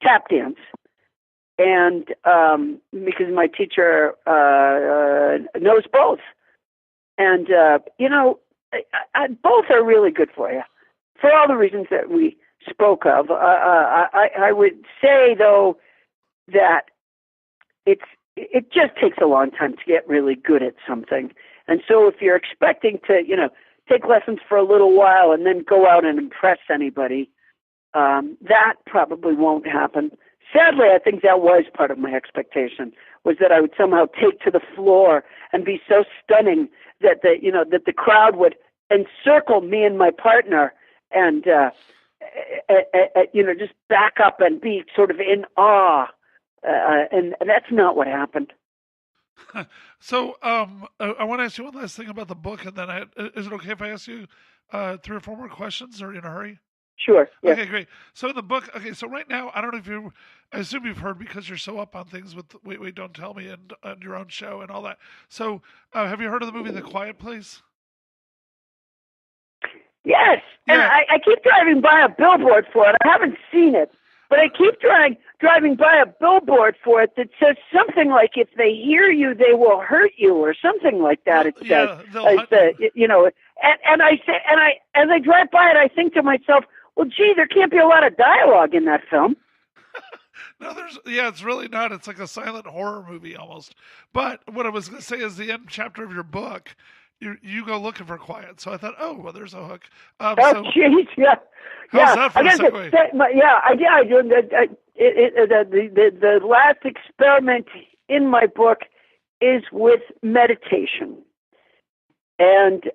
tap dance. And because my teacher knows both. And, both are really good for you, for all the reasons that we spoke of. I would say, though, that it just takes a long time to get really good at something. And so if you're expecting to, take lessons for a little while and then go out and impress anybody, that probably won't happen. Sadly, I think that was part of my expectation, was that I would somehow take to the floor and be so stunning that the crowd would encircle me and my partner and just back up and be sort of in awe. And that's not what happened. So I want to ask you one last thing about the book, and then is it okay if I ask you 3 or 4 more questions? Or are you in a hurry? Sure. Yeah. Okay, great. So in the book, so right now, I don't know if I assume you've heard, because you're so up on things with Wait, Don't Tell Me and your own show and all that. So have you heard of the movie The Quiet Place? Yes. Yeah. And I keep driving by a billboard for it. I haven't seen it, but I keep driving by a billboard for it that says something like, if they hear you, they will hurt you, or something like that. It says, and I say, and as I drive by it, I think to myself, well, gee, there can't be a lot of dialogue in that film. No, it's really not. It's like a silent horror movie almost. But what I was going to say is the end chapter of your book, you go looking for quiet. So I thought, oh, well, there's a hook. Jeez, yeah. How's that for a segue? I do. The last experiment in my book is with meditation. And,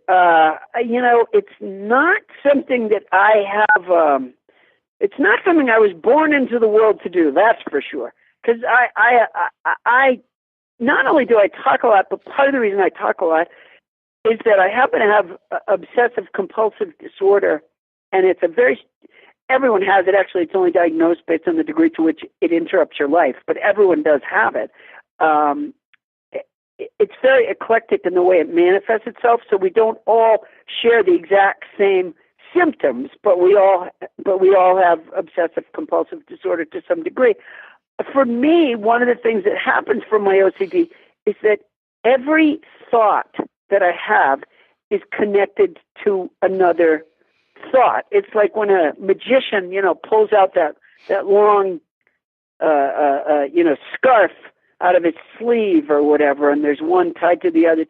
it's not something that I have, it's not something I was born into the world to do, that's for sure. Because I not only do I talk a lot, but part of the reason I talk a lot is that I happen to have obsessive compulsive disorder, and it's everyone has it. Actually, it's only diagnosed based on the degree to which it interrupts your life, but everyone does have it. It's very eclectic in the way it manifests itself, so we don't all share the exact same symptoms, but we all have obsessive compulsive disorder to some degree. For me, one of the things that happens for my OCD is that every thought that I have is connected to another thought. It's like when a magician, pulls out that long, scarf out of his sleeve or whatever, and there's one tied to the other,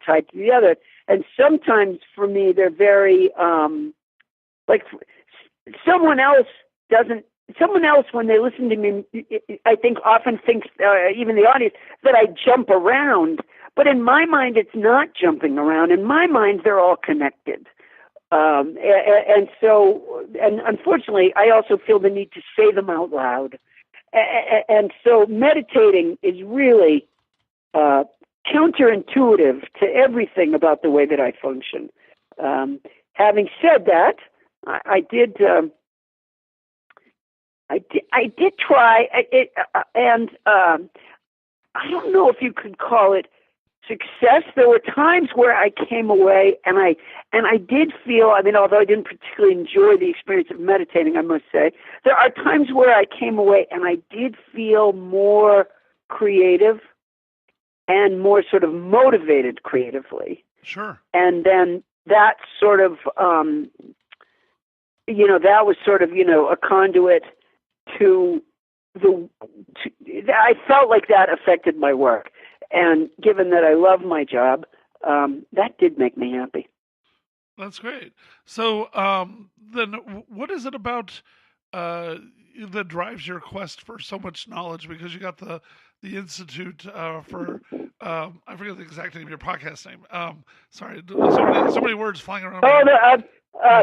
And sometimes for me, they're very, like someone else, when they listen to me, I think often thinks, even the audience, that I jump around. But in my mind, it's not jumping around. In my mind, they're all connected. And unfortunately, I also feel the need to say them out loud. And so meditating is really counterintuitive to everything about the way that I function. Having said that, I did try it, and I don't know if you could call it success. There were times where I came away and I did feel, although I didn't particularly enjoy the experience of meditating, I must say, there are times where I came away and I did feel more creative and more sort of motivated creatively. Sure. And then that sort of, that was sort of, a conduit to I felt like that affected my work. And given that I love my job, that did make me happy. That's great. So then what is it about that drives your quest for so much knowledge? Because you got the Institute for, I forget the exact name of your podcast name. Sorry, so many words flying around.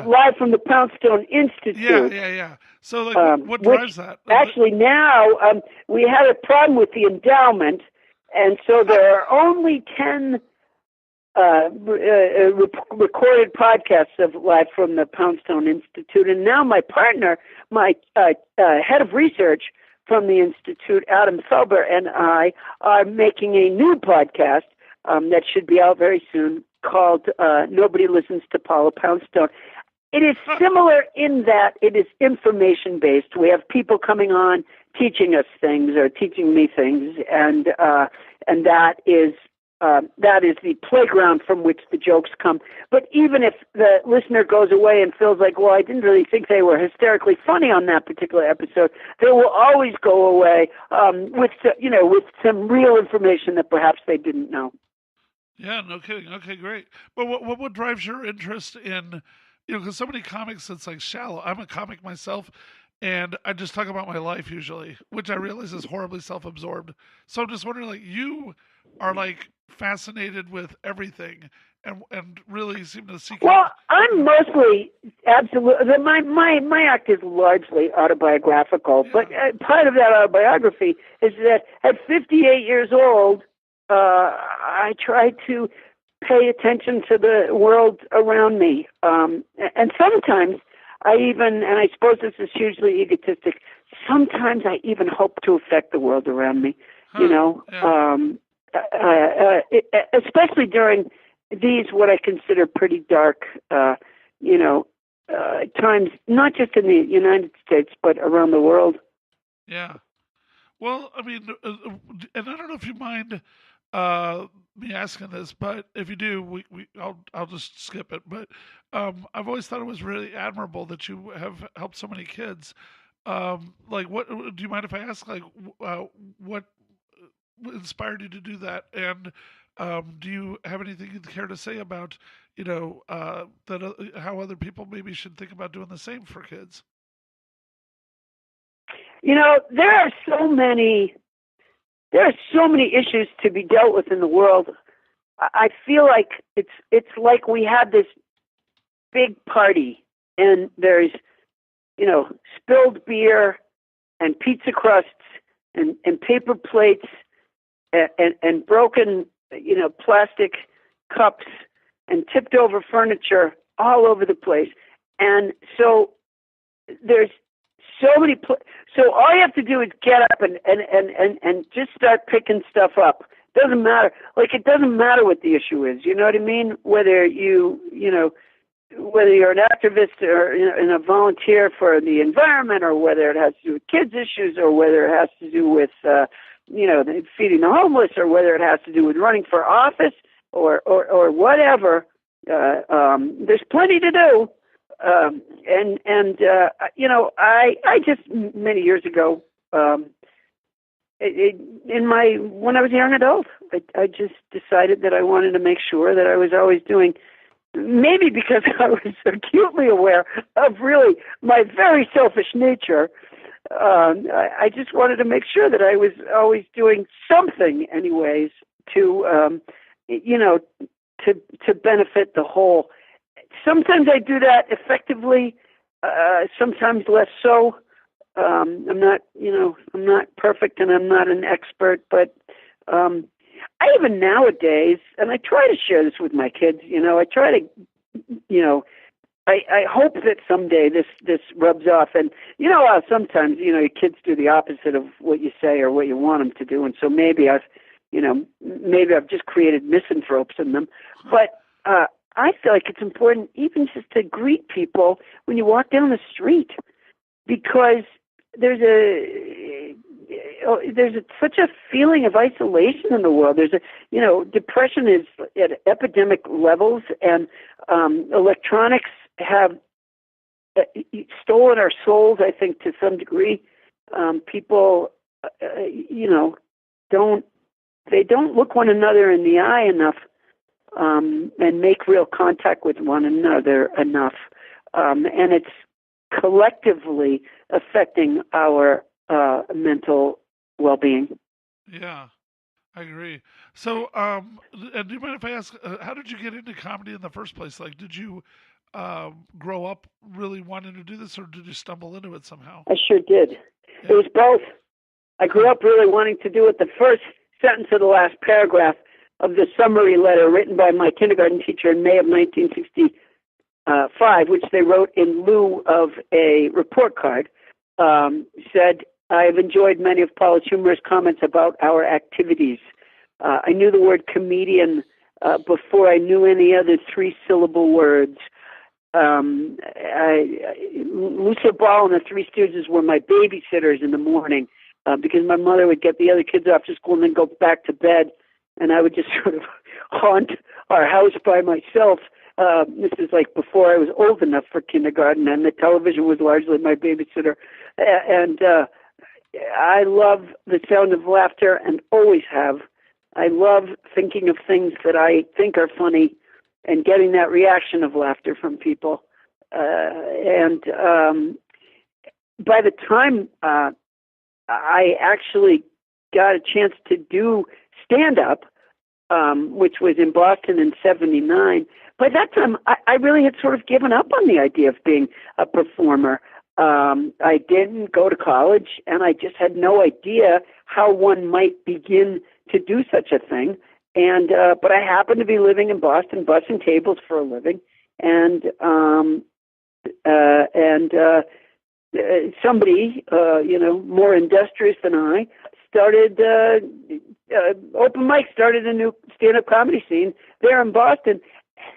Live from the Poundstone Institute. Yeah. So what drives that? Actually now, we had a problem with the endowment. And so there are only 10 recorded podcasts of Live from the Poundstone Institute. And now my partner, my head of research from the Institute, Adam Felber, and I are making a new podcast that should be out very soon called Nobody Listens to Paula Poundstone. It is similar in that it is information based. We have people coming on teaching us things or teaching me things, and that is the playground from which the jokes come. But even if the listener goes away and feels like, well, I didn't really think they were hysterically funny on that particular episode, they will always go away with some real information that perhaps they didn't know. Yeah, no kidding. Okay, great. But what drives your interest in, because so many comics, it's like shallow. I'm a comic myself, and I just talk about my life usually, which I realize is horribly self-absorbed. So I'm just wondering, like, you are like fascinated with everything, and really seem to seek. Well, I'm mostly absolutely. My act is largely autobiographical, Yeah. but part of that autobiography is that at 58 years old, I try to pay attention to the world around me, and sometimes and I suppose this is hugely egotistic, sometimes I even hope to affect the world around me, Yeah. Especially during these, what I consider pretty dark, times, not just in the United States, but around the world. Yeah. Well, I mean, and I don't know if you mind me asking this, but if you do, I'll just skip it. But I've always thought it was really admirable that you have helped so many kids. Like, what do you mind if I ask? Like, what inspired you to do that? And do you have anything you'd care to say about, how other people maybe should think about doing the same for kids? There are so many issues to be dealt with in the world. I feel like it's like we had this big party, and there's spilled beer and pizza crusts and paper plates and broken plastic cups and tipped over furniture all over the place. And so there's so many so all you have to do is get up and just start picking stuff up. Doesn't matter. Like, it doesn't matter what the issue is. You know what I mean? Whether whether you're an activist or a volunteer for the environment, or whether it has to do with kids issues, or whether it has to do with feeding the homeless, or whether it has to do with running for office, or whatever. There's plenty to do. I just many years ago, when I was a young adult, I just decided that I wanted to make sure that I was always doing, maybe because I was acutely aware of really my very selfish nature. I just wanted to make sure that I was always doing something, anyways, to benefit the whole. Sometimes I do that effectively, sometimes less so. I'm not perfect, and I'm not an expert, but I even nowadays, and I try to share this with my kids. I try to, I hope that someday this rubs off. And how sometimes your kids do the opposite of what you say or what you want them to do, and so maybe I've just created misanthropes in them, but. I feel like it's important even just to greet people when you walk down the street, because there's such a feeling of isolation in the world. Depression is at epidemic levels, and electronics have stolen our souls, I think, to some degree. People, don't look one another in the eye enough. And make real contact with one another enough. And it's collectively affecting our mental well-being. Yeah, I agree. So, and do you mind if I ask, how did you get into comedy in the first place? Like, did you grow up really wanting to do this, or did you stumble into it somehow? I sure did. Yeah. It was both. I grew up really wanting to do it. The first sentence of the last paragraph of the summary letter written by my kindergarten teacher in May of 1965, which they wrote in lieu of a report card, said, "I have enjoyed many of Paula's humorous comments about our activities. I knew the word comedian before I knew any other three-syllable words. Lucille Ball and the Three Stooges were my babysitters in the morning because my mother would get the other kids off to school and then go back to bed, and I would just sort of haunt our house by myself. This is like before I was old enough for kindergarten, and the television was largely my babysitter. And I love the sound of laughter and always have. I love thinking of things that I think are funny and getting that reaction of laughter from people. And by the time I actually got a chance to do stand-up, which was in Boston in '79, by that time I really had sort of given up on the idea of being a performer. I didn't go to college, and I just had no idea how one might begin to do such a thing. And but I happened to be living in Boston, bussing tables for a living, and somebody more industrious than I started open mic, started a new stand-up comedy scene there in Boston.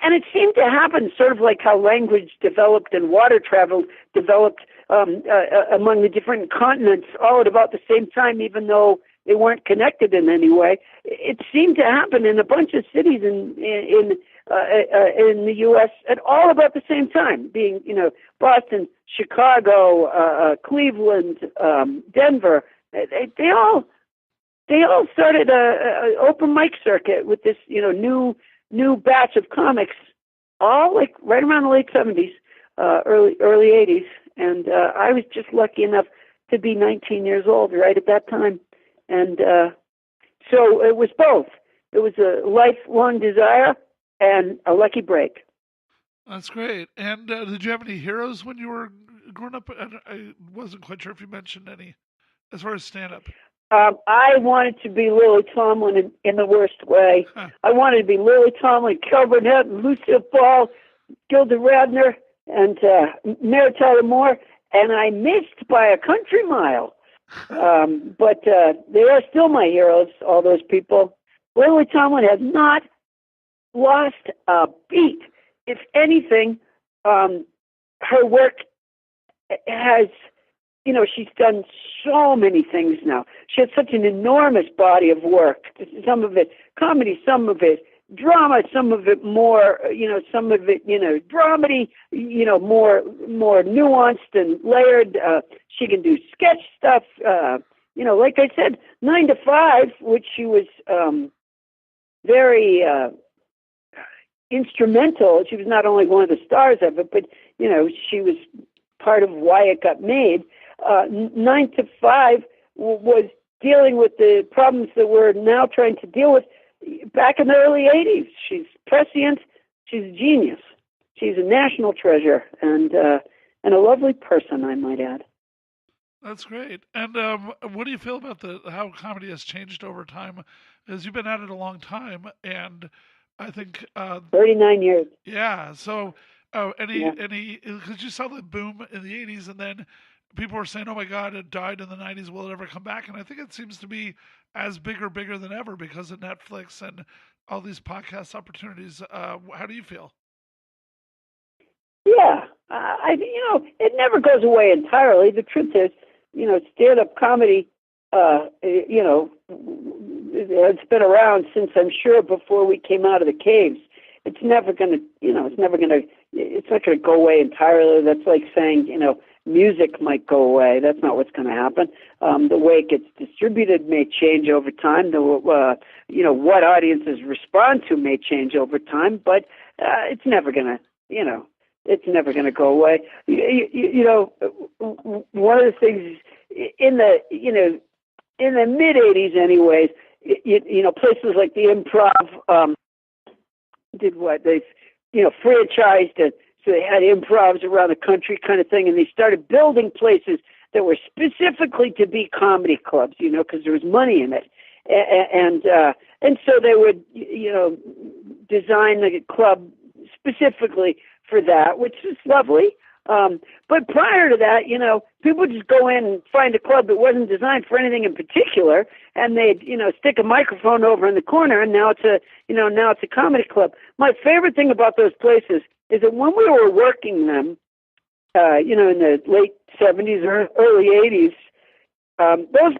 And it seemed to happen sort of like how language developed and water travel developed among the different continents all at about the same time, even though they weren't connected in any way. It seemed to happen in a bunch of cities in the U.S. at all about the same time, being, Boston, Chicago, Cleveland, Denver. They all started a open mic circuit with this, new batch of comics, all like right around the late '70s, early '80s, and I was just lucky enough to be 19 years old right at that time, and so it was both. It was a lifelong desire and a lucky break. That's great. And did you have any heroes when you were growing up? I wasn't quite sure if you mentioned any as far as stand-up. I wanted to be Lily Tomlin in the worst way. I wanted to be Lily Tomlin, Kel Burnett, Lucille Ball, Gilda Radner, and Mary Tyler Moore, and I missed by a country mile. But they are still my heroes, all those people. Lily Tomlin has not lost a beat. If anything, her work has... she's done so many things now. She has such an enormous body of work. Some of it comedy, some of it drama, some of it more, some of it, dramedy, more nuanced and layered. She can do sketch stuff. Like I said, 9 to 5, which she was very instrumental. She was not only one of the stars of it, but, she was part of why it got made. 9 to 5 was dealing with the problems that we're now trying to deal with back in the early '80s. She's prescient. She's a genius. She's a national treasure and a lovely person, I might add. That's great. And what do you feel about how comedy has changed over time? As you've been at it a long time, and I think 39 years. Yeah. So, because you saw the boom in the '80s, and then people were saying, "Oh my God, it died in the '90s. Will it ever come back?" And I think it seems to be as big or bigger than ever because of Netflix and all these podcast opportunities. How do you feel? Yeah, it never goes away entirely. The truth is, stand-up comedy, it's been around since, I'm sure, before we came out of the caves. It's never going to, it's not going to go away entirely. That's like saying, music might go away. That's not what's going to happen. The way it gets distributed may change over time. What audiences respond to may change over time, but it's never going to, it's never going to go away. One of the things in the mid '80s, anyways, places like the Improv did what they, franchised it. So they had improvs around the country kind of thing, and they started building places that were specifically to be comedy clubs, because there was money in it. And so they would, design the club specifically for that, which is lovely. But prior to that, people would just go in and find a club that wasn't designed for anything in particular, and they'd, stick a microphone over in the corner, and now it's a comedy club. My favorite thing about those places is that when we were working them, in the late 70s or early 80s, those